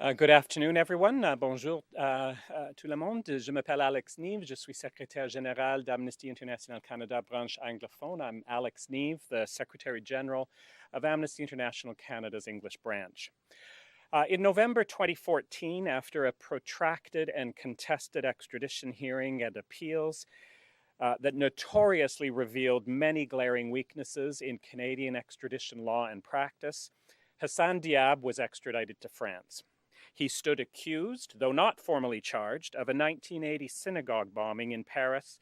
Good afternoon, everyone. Bonjour tout le monde. Je m'appelle Alex Neve. Je suis secrétaire général d'Amnesty International Canada, branche anglophone. I'm Alex Neve, the Secretary General of Amnesty International Canada's English branch. In November 2014, after a protracted and contested extradition hearing and appeals that notoriously revealed many glaring weaknesses in Canadian extradition law and practice, Hassan Diab was extradited to France. He stood accused, though not formally charged, of a 1980 synagogue bombing in Paris,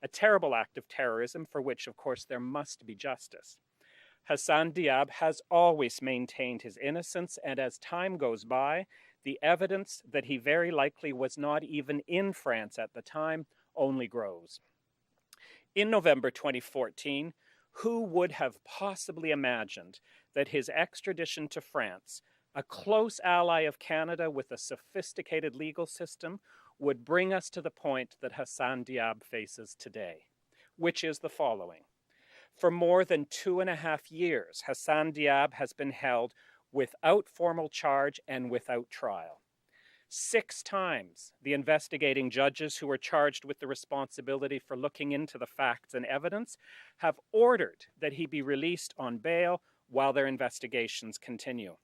a terrible act of terrorism for which, of course, there must be justice. Hassan Diab has always maintained his innocence, and as time goes by, the evidence that he very likely was not even in France at the time only grows. In November 2014, who would have possibly imagined that his extradition to France, a close ally of Canada with a sophisticated legal system, would bring us to the point that Hassan Diab faces today, which is the following. For more than 2.5 years, Hassan Diab has been held without formal charge and without trial. 6 times, the investigating judges who were charged with the responsibility for looking into the facts and evidence have ordered that he be released on bail while their investigations continue.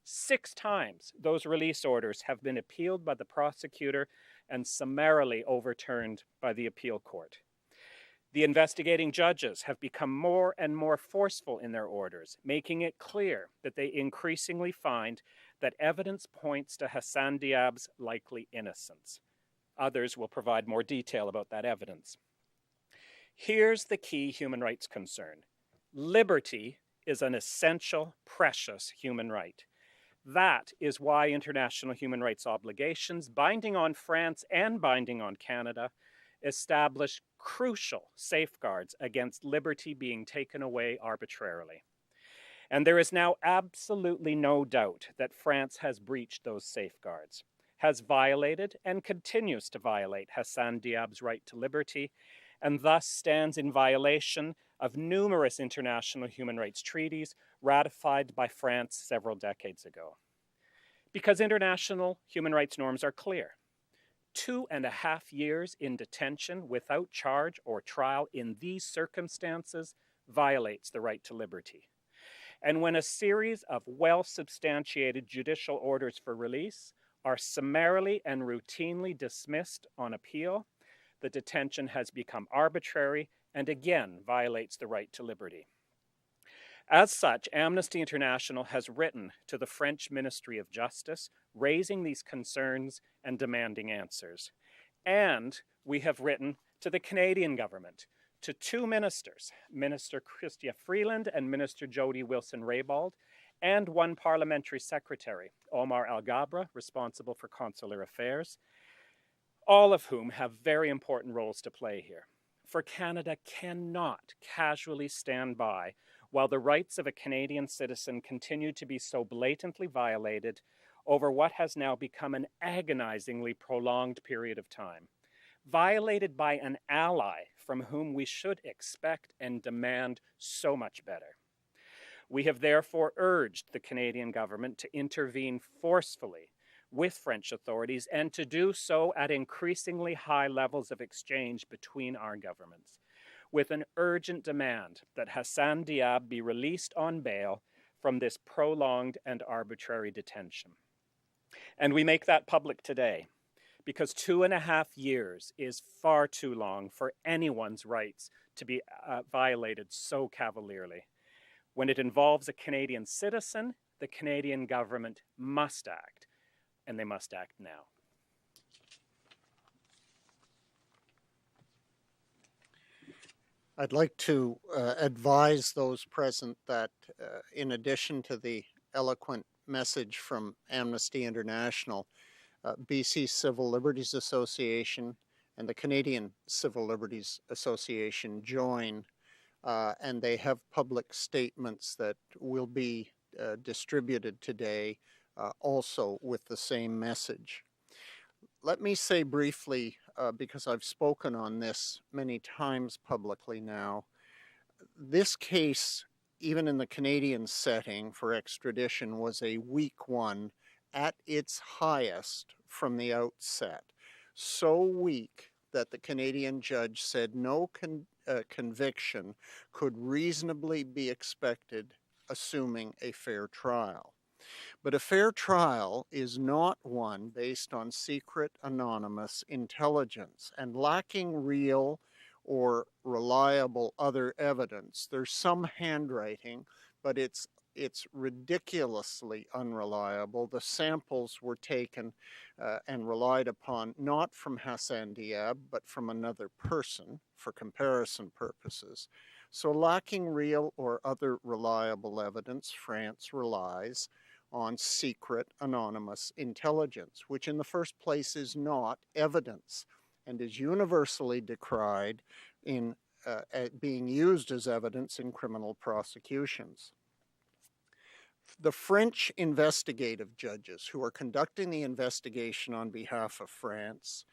6 times, those release orders have been appealed by the prosecutor and summarily overturned by the appeal court. The investigating judges have become more and more forceful in their orders, making it clear that they increasingly find that evidence points to Hassan Diab's likely innocence. Others will provide more detail about that evidence. Here's the key human rights concern. Liberty is an essential, precious human right. That is why international human rights obligations, binding on France and binding on Canada, establish crucial safeguards against liberty being taken away arbitrarily. And there is now absolutely no doubt that France has breached those safeguards, has violated and continues to violate Hassan Diab's right to liberty, and thus stands in violation of numerous international human rights treaties ratified by France several decades ago. Because international human rights norms are clear. 2.5 years in detention without charge or trial in these circumstances violates the right to liberty. And when a series of well-substantiated judicial orders for release are summarily and routinely dismissed on appeal, the detention has become arbitrary and again violates the right to liberty. As such, Amnesty International has written to the French Ministry of Justice, raising these concerns and demanding answers. And we have written to the Canadian government, to 2 ministers, Minister Chrystia Freeland and Minister Jody Wilson-Raybould, and 1 parliamentary secretary, Omar Alghabra, responsible for consular affairs, all of whom have very important roles to play here. For Canada cannot casually stand by while the rights of a Canadian citizen continue to be so blatantly violated over what has now become an agonizingly prolonged period of time, violated by an ally from whom we should expect and demand so much better. We have therefore urged the Canadian government to intervene forcefully with French authorities and to do so at increasingly high levels of exchange between our governments, with an urgent demand that Hassan Diab be released on bail from this prolonged and arbitrary detention. And we make that public today because 2.5 years is far too long for anyone's rights to be violated so cavalierly. When it involves a Canadian citizen, the Canadian government must act, and they must act now. I'd like to advise those present that in addition to the eloquent message from Amnesty International, BC Civil Liberties Association and the Canadian Civil Liberties Association join, and they have public statements that will be distributed today also with the same message. Let me say briefly, because I've spoken on this many times publicly now, this case, even in the Canadian setting for extradition, was a weak one at its highest from the outset, so weak that the Canadian judge said no conviction could reasonably be expected, assuming a fair trial. But a fair trial is not one based on secret, anonymous intelligence, and lacking real or reliable other evidence. There's some handwriting, but it's ridiculously unreliable. The samples were taken and relied upon not from Hassan Diab, but from another person for comparison purposes. So lacking real or other reliable evidence, France relies on secret, anonymous intelligence, which in the first place is not evidence and is universally decried in being used as evidence in criminal prosecutions. The French investigative judges who are conducting the investigation on behalf of France,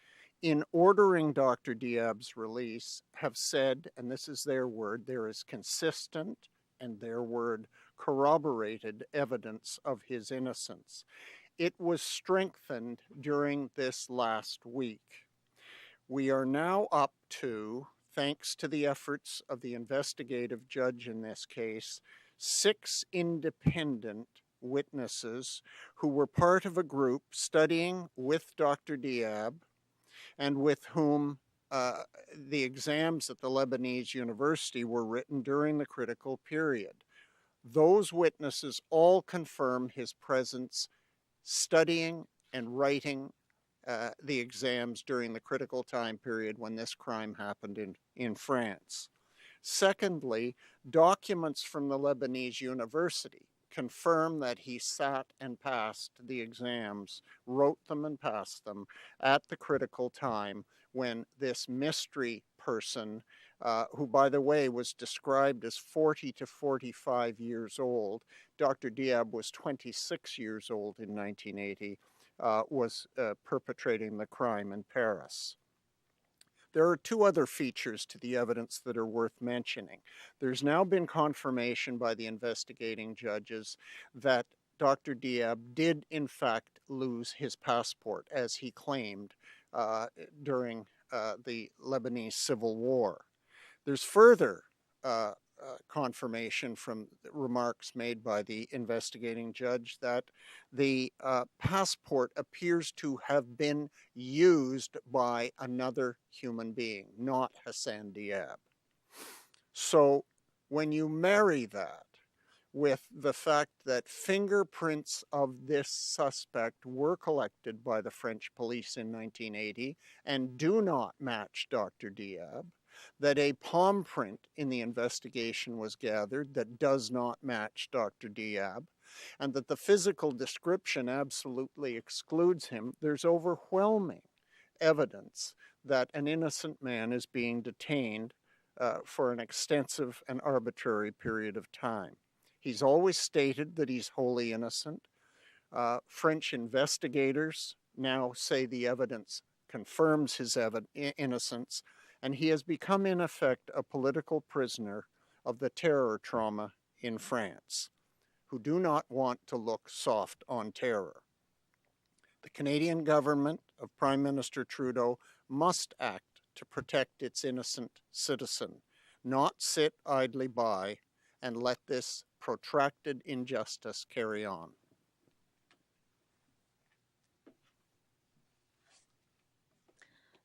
in ordering Dr. Diab's release, have said, and this is their word, there is consistent, and their word, corroborated evidence of his innocence. It was strengthened during this last week. We are now up to, thanks to the efforts of the investigative judge in this case, 6 independent witnesses who were part of a group studying with Dr. Diab and with whom the exams at the Lebanese University were written during the critical period. Those witnesses all confirm his presence studying and writing the exams during the critical time period when this crime happened in France. Secondly, documents from the Lebanese University confirm that he sat and passed the exams, wrote them and passed them at the critical time when this mystery person, who, by the way, was described as 40 to 45 years old, Dr. Diab was 26 years old in 1980, was perpetrating the crime in Paris. There are 2 other features to the evidence that are worth mentioning. There's now been confirmation by the investigating judges that Dr. Diab did, in fact, lose his passport, as he claimed during the Lebanese Civil War. There's further confirmation from remarks made by the investigating judge that the passport appears to have been used by another human being, not Hassan Diab. So when you marry that with the fact that fingerprints of this suspect were collected by the French police in 1980 and do not match Dr. Diab, that a palm print in the investigation was gathered that does not match Dr. Diab, and that the physical description absolutely excludes him, there's overwhelming evidence that an innocent man is being detained for an extensive and arbitrary period of time. He's always stated that he's wholly innocent. French investigators now say the evidence confirms his innocence, and he has become, in effect, a political prisoner of the terror trauma in France, who do not want to look soft on terror. The Canadian government of Prime Minister Trudeau must act to protect its innocent citizen, not sit idly by and let this protracted injustice carry on.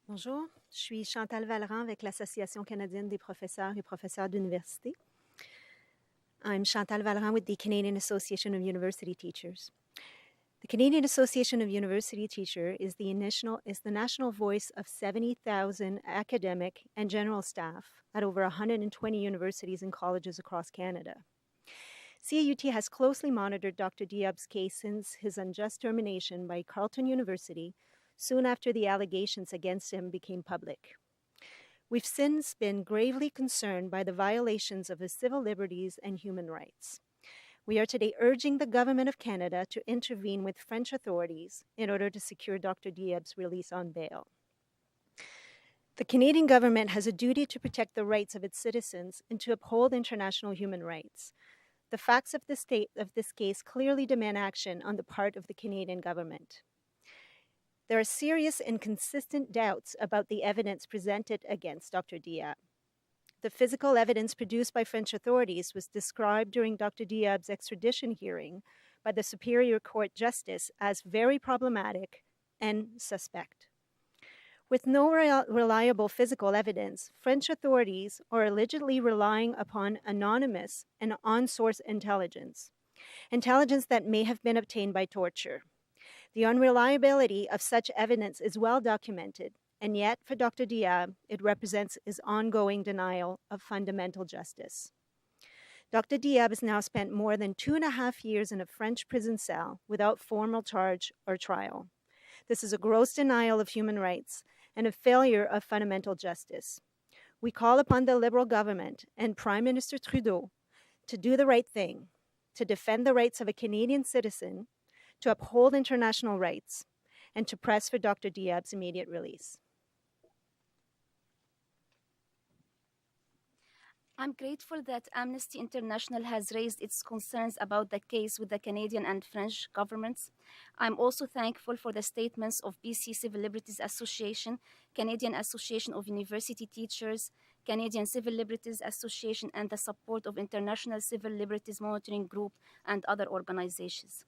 Bonjour, je suis Chantal Vallerand avec l'Association canadienne des professeurs et professeurs d'université. I'm Chantal Vallerand with the Canadian Association of University Teachers. The Canadian Association of University Teachers is the national voice of 70,000 academic and general staff at over 120 universities and colleges across Canada. CAUT has closely monitored Dr. Diab's case since his unjust termination by Carleton University soon after the allegations against him became public. We've since been gravely concerned by the violations of his civil liberties and human rights. We are today urging the Government of Canada to intervene with French authorities in order to secure Dr. Diab's release on bail. The Canadian government has a duty to protect the rights of its citizens and to uphold international human rights. the facts of this case clearly demand action on the part of the Canadian government. There are serious and consistent doubts about the evidence presented against Dr. Diab. The physical evidence produced by French authorities was described during Dr. Diab's extradition hearing by the Superior Court Justice as very problematic and suspect. With no reliable physical evidence, French authorities are allegedly relying upon anonymous and on-source intelligence that may have been obtained by torture. The unreliability of such evidence is well documented, and yet for Dr. Diab, it represents his ongoing denial of fundamental justice. Dr. Diab has now spent more than 2.5 years in a French prison cell without formal charge or trial. This is a gross denial of human rights and a failure of fundamental justice. We call upon the Liberal government and Prime Minister Trudeau to do the right thing, to defend the rights of a Canadian citizen, to uphold international rights, and to press for Dr. Diab's immediate release. I'm grateful that Amnesty International has raised its concerns about the case with the Canadian and French governments. I'm also thankful for the statements of BC Civil Liberties Association, Canadian Association of University Teachers, Canadian Civil Liberties Association, and the support of International Civil Liberties Monitoring Group and other organizations.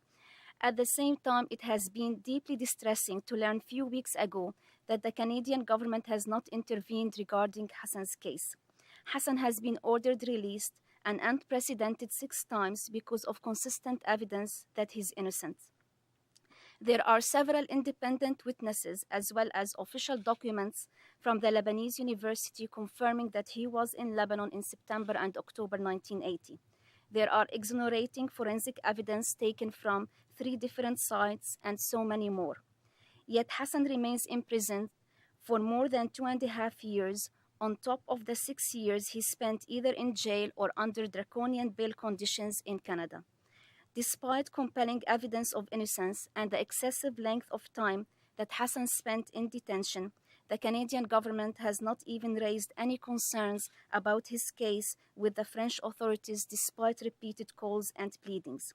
At the same time, it has been deeply distressing to learn a few weeks ago that the Canadian government has not intervened regarding Hassan's case. Hassan has been ordered released an unprecedented 6 times because of consistent evidence that he's innocent. There are several independent witnesses as well as official documents from the Lebanese University confirming that he was in Lebanon in September and October 1980. There are exonerating forensic evidence taken from 3 different sites and so many more. Yet Hassan remains imprisoned for more than 2.5 years on top of the 6 years he spent either in jail or under draconian bail conditions in Canada. Despite compelling evidence of innocence and the excessive length of time that Hassan spent in detention, the Canadian government has not even raised any concerns about his case with the French authorities despite repeated calls and pleadings.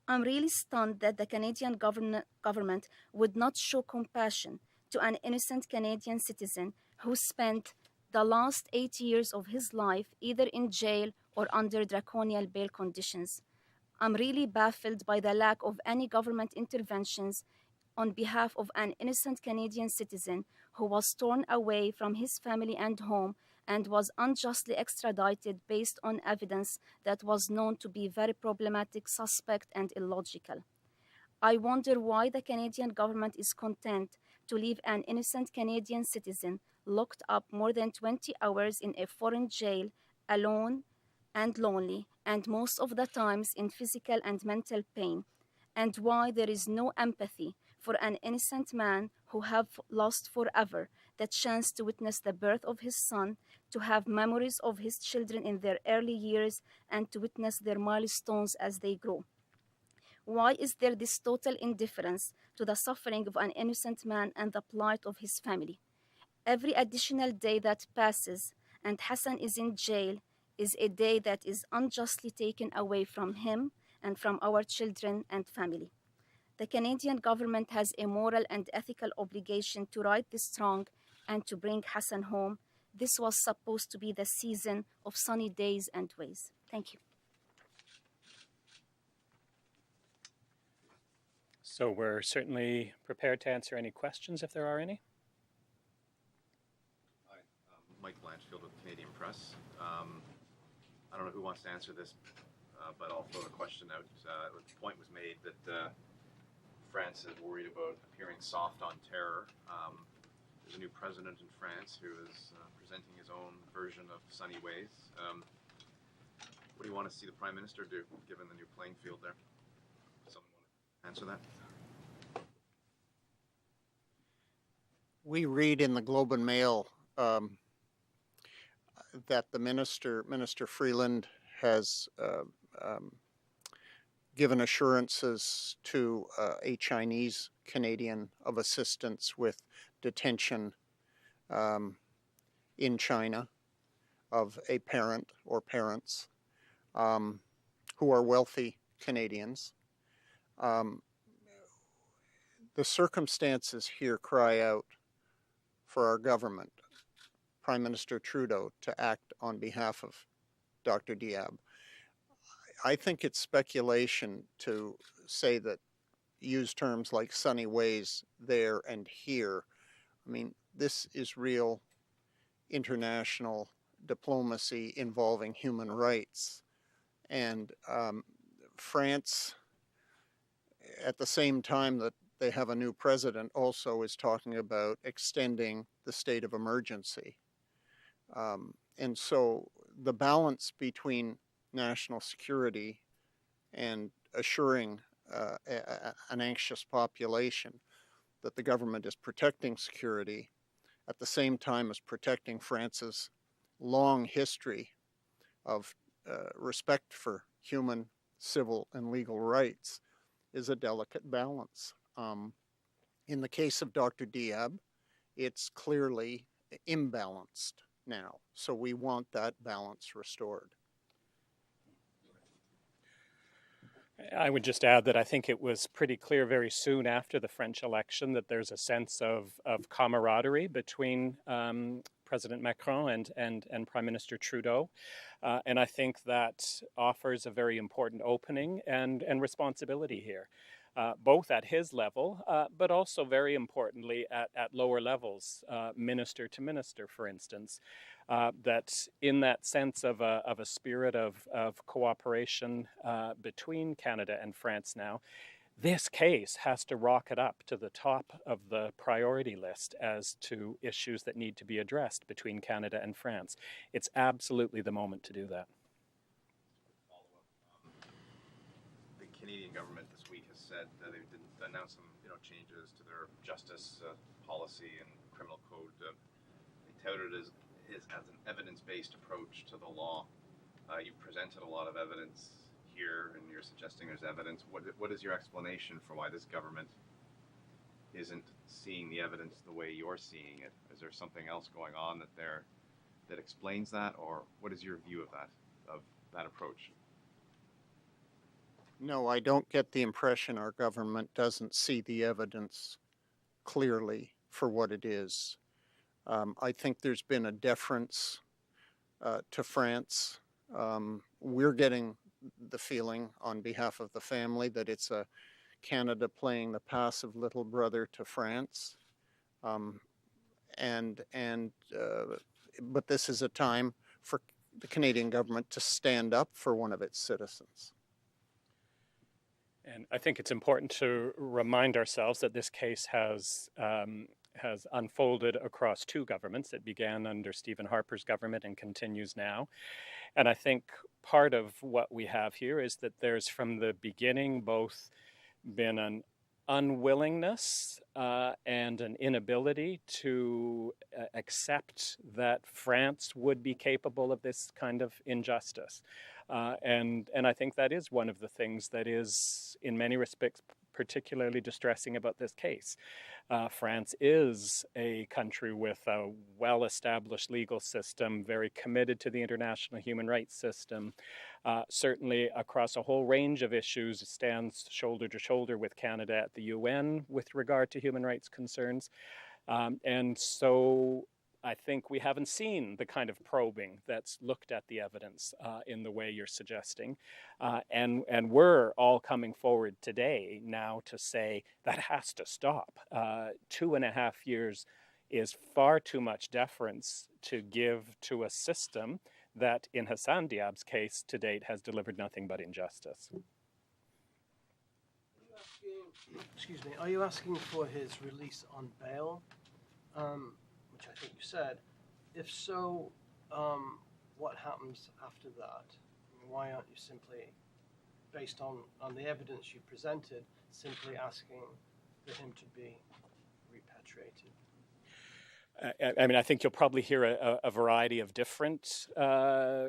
I'm really stunned that the Canadian government would not show compassion to an innocent Canadian citizen who spent the last 8 years of his life either in jail or under draconian bail conditions. I'm really baffled by the lack of any government interventions on behalf of an innocent Canadian citizen who was torn away from his family and home and was unjustly extradited based on evidence that was known to be very problematic, suspect, and illogical. I wonder why the Canadian government is content to leave an innocent Canadian citizen locked up more than 20 hours in a foreign jail, alone and lonely, and most of the times in physical and mental pain, and why there is no empathy for an innocent man who have lost forever the chance to witness the birth of his son, to have memories of his children in their early years, and to witness their milestones as they grow. Why is there this total indifference to the suffering of an innocent man and the plight of his family? Every additional day that passes and Hassan is in jail is a day that is unjustly taken away from him and from our children and family. The Canadian government has a moral and ethical obligation to right this wrong and to bring Hassan home. This was supposed to be the season of sunny days and ways. Thank you. So we're certainly prepared to answer any questions if there are any. Hi, Mike Blanchfield with Canadian Press. I don't know who wants to answer this, but I'll throw the question out. The point was made that France is worried about appearing soft on terror. There's a new president in France who is presenting his own version of sunny ways. What do you want to see the Prime Minister do, given the new playing field there? Someone want to answer that? We read in the Globe and Mail that the Minister Freeland, has given assurances to a Chinese Canadian of assistance with detention in China of a parent or parents. who are wealthy Canadians. The circumstances here cry out for our government, Prime Minister Trudeau, to act on behalf of Dr. Diab. I think it's speculation to say that, use terms like sunny ways there and here. I mean, this is real international diplomacy involving human rights. And France, at the same time that they have a new president, also is talking about extending the state of emergency. And so the balance between national security and assuring an anxious population that the government is protecting security at the same time as protecting France's long history of respect for human, civil, and legal rights is a delicate balance. In the case of Dr. Diab, it's clearly imbalanced now, so we want that balance restored. I would just add that I think it was pretty clear very soon after the French election that there's a sense of camaraderie between President Macron and Prime Minister Trudeau. And I think that offers a very important opening and responsibility here, both at his level, but also very importantly at lower levels, minister to minister, for instance. That in that sense of a spirit of cooperation between Canada and France now, this case has to rocket up to the top of the priority list as to issues that need to be addressed between Canada and France. It's absolutely the moment to do that. The Canadian government this week has said that they didn't announce some changes to their justice policy and criminal code. They touted it as an evidence-based approach to the law. You presented a lot of evidence here, and you're suggesting there's evidence. What is your explanation for why this government isn't seeing the evidence the way you're seeing it? Is there something else going on that explains that, or what is your view of that approach? No, I don't get the impression our government doesn't see the evidence clearly for what it is. I think there's been a deference to France. We're getting the feeling on behalf of the family that it's Canada playing the passive little brother to France. But this is a time for the Canadian government to stand up for one of its citizens. And I think it's important to remind ourselves that this case has unfolded across two governments. It began under Stephen Harper's government and continues now. And I think part of what we have here is that there's from the beginning both been an unwillingness and an inability to accept that France would be capable of this kind of injustice. And I think that is one of the things that is, in many respects, particularly distressing about this case. France is a country with a well-established legal system, very committed to the international human rights system. Certainly across a whole range of issues, stands shoulder to shoulder with Canada at the UN with regard to human rights concerns. And so I think we haven't seen the kind of probing that's looked at the evidence in the way you're suggesting. And we're all coming forward today now to say that has to stop. 2.5 years is far too much deference to give to a system that, in Hassan Diab's case to date, has delivered nothing but injustice. Are you asking for his release on bail? Which I think you said. If so, what happens after that? I mean, why aren't you simply, based on the evidence you presented, simply asking for him to be repatriated? I mean, I think you'll probably hear a variety of different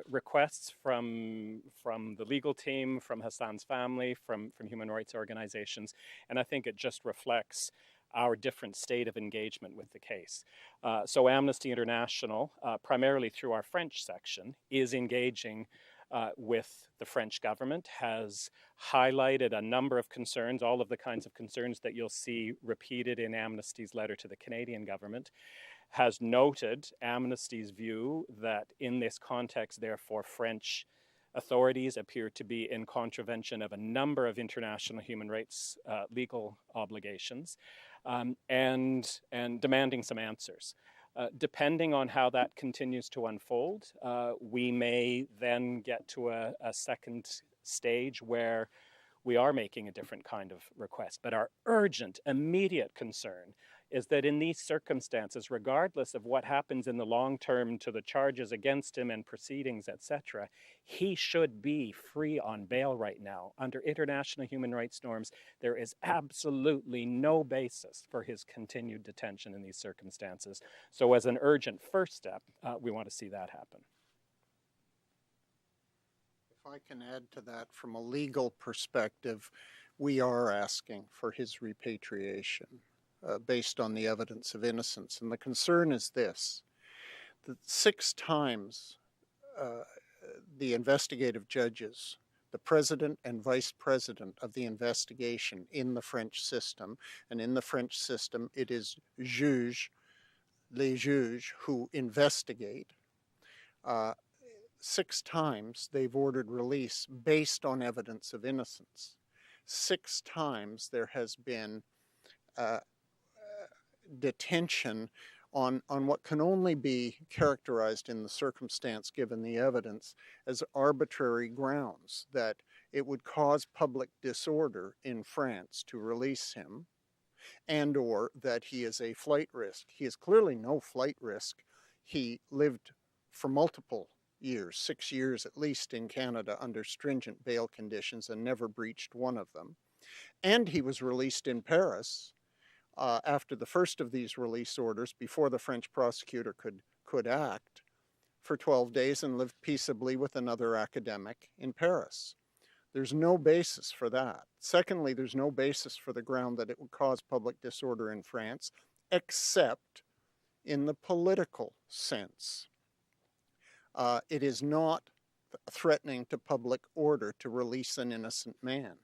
requests from the legal team, from Hassan's family, from human rights organizations, and I think it just reflects our different state of engagement with the case. So Amnesty International, primarily through our French section, is engaging with the French government, has highlighted a number of concerns, all of the kinds of concerns that you'll see repeated in Amnesty's letter to the Canadian government, has noted Amnesty's view that in this context, therefore, French authorities appear to be in contravention of a number of international human rights legal obligations, and demanding some answers. Depending on how that continues to unfold, we may then get to a second stage where we are making a different kind of request. But our urgent, immediate concern is that in these circumstances, regardless of what happens in the long term to the charges against him and proceedings, etc., he should be free on bail right now. Under international human rights norms, there is absolutely no basis for his continued detention in these circumstances. So as an urgent first step, we want to see that happen. If I can add to that, from a legal perspective, we are asking for his repatriation based on the evidence of innocence. And the concern is this, that 6 times the investigative judges, the president and vice president of the investigation in the French system, and in the French system it is les juges who investigate, 6 times they've ordered release based on evidence of innocence. 6 times there has been detention on what can only be characterized in the circumstance given the evidence as arbitrary grounds, that it would cause public disorder in France to release him, and or that he is a flight risk. He is clearly no flight risk. He lived for multiple years, 6 years at least, in Canada under stringent bail conditions and never breached one of them. And he was released in Paris after the first of these release orders, before the French prosecutor could act, for 12 days and lived peaceably with another academic in Paris. There's no basis for that. Secondly, there's no basis for the ground that it would cause public disorder in France, except in the political sense. It is not threatening to public order to release an innocent man.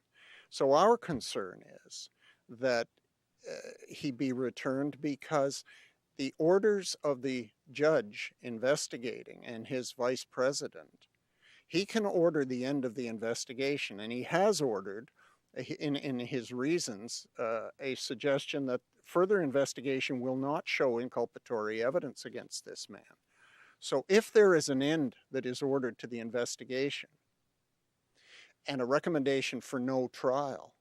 So our concern is that he be returned, because the orders of the judge investigating and his vice president, he can order the end of the investigation, and he has ordered in his reasons a suggestion that further investigation will not show inculpatory evidence against this man. So if there is an end that is ordered to the investigation and a recommendation for no trial,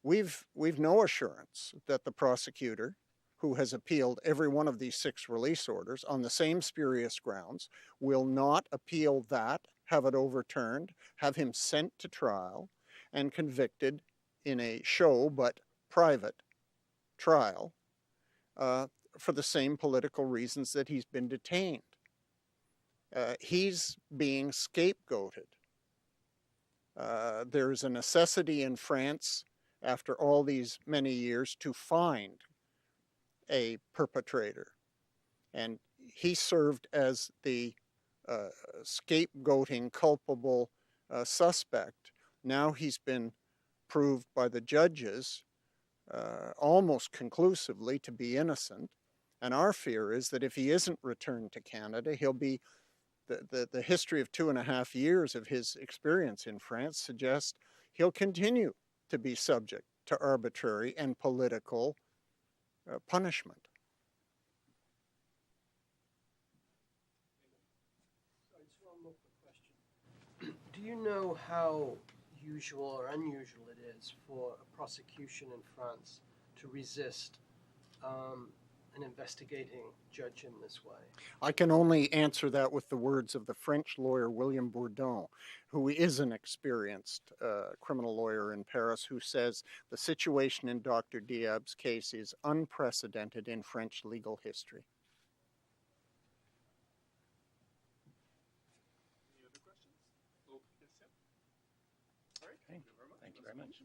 we've no assurance that the prosecutor, who has appealed every one of these 6 release orders on the same spurious grounds, will not appeal that, have it overturned, have him sent to trial and convicted in a show but private trial for the same political reasons that he's been detained. He's being scapegoated. There's a necessity in France, after all these many years, to find a perpetrator. And he served as the scapegoating, culpable suspect. Now he's been proved by the judges almost conclusively to be innocent. And our fear is that if he isn't returned to Canada, he'll be, the history of 2.5 years of his experience in France suggests he'll continue to be subject to arbitrary and political punishment. Sorry, just one more quick question. Do you know how usual or unusual it is for a prosecution in France to resist an investigating judge in this way? I can only answer that with the words of the French lawyer William Bourdon, who is an experienced criminal lawyer in Paris, who says the situation in Dr. Diab's case is unprecedented in French legal history. Any other questions? Oh, yes, yeah. All right. Thank you very much.